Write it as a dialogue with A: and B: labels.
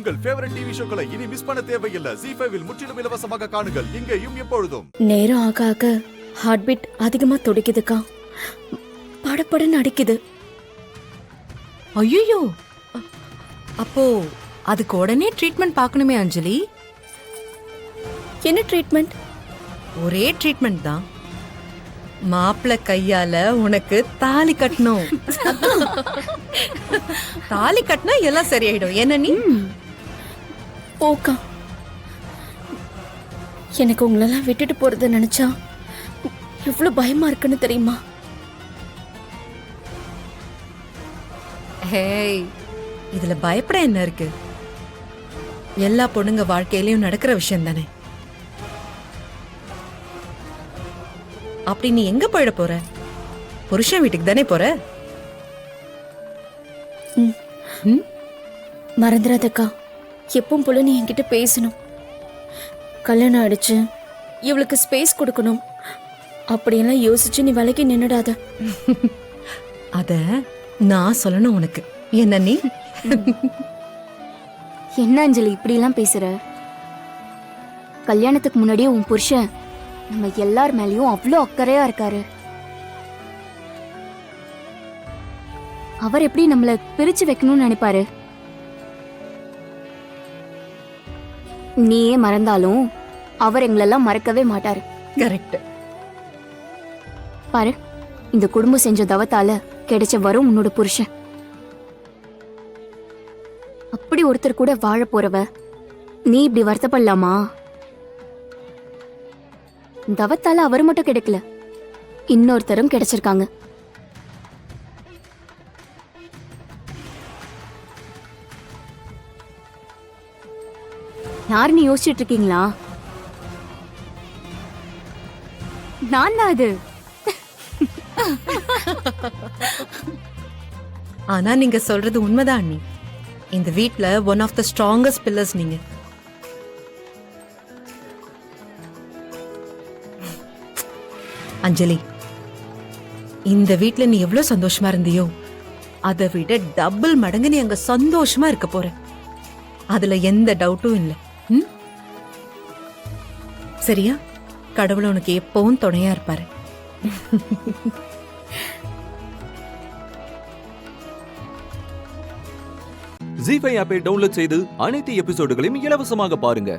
A: உங்கள் favourite TV ஷோக்களை இனி miss பண்ண தேவையில்லை. ஜீ5 இல் முற்றிலும் இலவசமாக காணுங்கள், இங்கேயும் எப்பொழுதும்.
B: நேரம் ஆக ஆக ஹார்ட் பீட் அதிகமா துடிக்குதுக்கா, படபடன்னு அடிக்குது.
C: ஐயோ, அப்போ அதுக்கு உடனே ட்ரீட்மெண்ட் பார்க்கணுமே அஞ்சலி.
B: என்ன ட்ரீட்மெண்ட்?
C: ஒரே ட்ரீட்மெண்ட் தான். மாப்பிள்ள கையால உனக்கு தாலி கட்டணும். தாலி கட்டினா எல்லாம் சரியாயிடும். என்ன நீ
B: போக்கா, எனக்கு உங்களெல்லாம் விட்டுட்டு போறத நினைச்சா எவ்வளவு பயமா இருக்குன்னு தெரியுமா?
C: ஹேய், இதுல பயப்பட என்ன இருக்கு? எல்லா பொண்ணுங்க வாழ்க்கையிலயும் நடக்கிற விஷயம் தானே. அப்படி நீ எங்க போயிட போற? புருஷன் வீட்டுக்கு தானே போற.
B: மறந்துடாதக்கா, எப்பவும் போல நீ என்கிட்ட பேசணும். கல்யாணம் ஆயிடுச்சு, இவளுக்கு ஸ்பேஸ் கொடுக்கணும், அப்படியெல்லாம் யோசிச்சு நீ விலைக்கு நின்னுடாத.
C: அத நான் சொல்லணும் உனக்கு. என்ன நீ
D: என்ன அஞ்சலி இப்படி எல்லாம் பேசுற? கல்யாணத்துக்கு முன்னாடியே உன் புருஷன் நம்ம எல்லார் மேலயும் அவ்வளோ அக்கறையா இருக்காரு. அவர் எப்படி நம்மள பிரிச்சு வைக்கணும்னு நினைப்பாரு? நீயே மறந்தாலும் அவர் எங்களெல்லாம் மறக்கவே மாட்டாரு.
C: கரெக்ட்.
D: பாரு, இந்த குடும்பம் செஞ்ச தவத்தால கிடைச்ச வரும் உன்னோட புருஷன். அப்படி ஒருத்தர் கூட வாழ போறவ நீ இப்படி வருத்தப்படலாமா? தவத்தால அவர் மட்டும் கிடைக்கல, இன்னொருத்தரும் கிடைச்சிருக்காங்க. யாருன்னு யோசிச்சுட்டு இருக்கீங்களா? நான் தான் அது.
C: ஆனா நீங்க சொல்றது உண்மைதான் அண்ணி. இந்த வீட்ல one of the strongest pillars நீங்க. அஞ்சலி, இந்த வீட்ல நீ எவ்வளவு சந்தோஷமா இருந்தியோ அதை விட டபுள் மடங்கு நீ அங்க சந்தோஷமா இருக்க போற. அதுல எந்த டவுட்டும் இல்லை. சரியா? கடவுள் உனக்கு எப்பவும் துணையா இருப்பாரு.
A: ஜீ5 ஆப்பை டவுன்லோட் செய்து அனைத்து எபிசோடுகளையும் இலவசமாக பாருங்க.